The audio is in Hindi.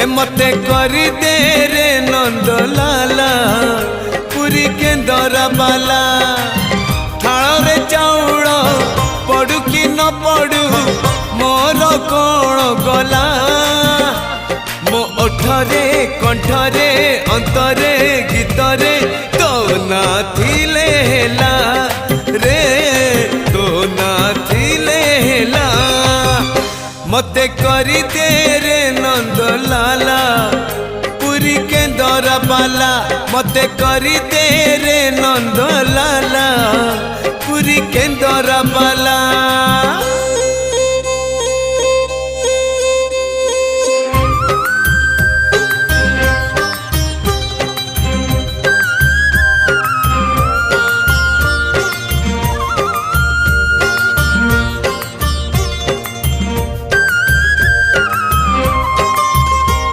मते करी दे रे नंद लाला पुरी केंदर बाला थाल रे चाउल पड़ू कि न पड़ू मोर कौन गला मो ओठरे कंठरे अंतरे गीतरे तो ना थिले हेला रे तो ना थिले हेला मते करी दे रे नंद लाला पुरी केंदर बाला मते करी दे रे नंद लाला पुरी केंदर बाला।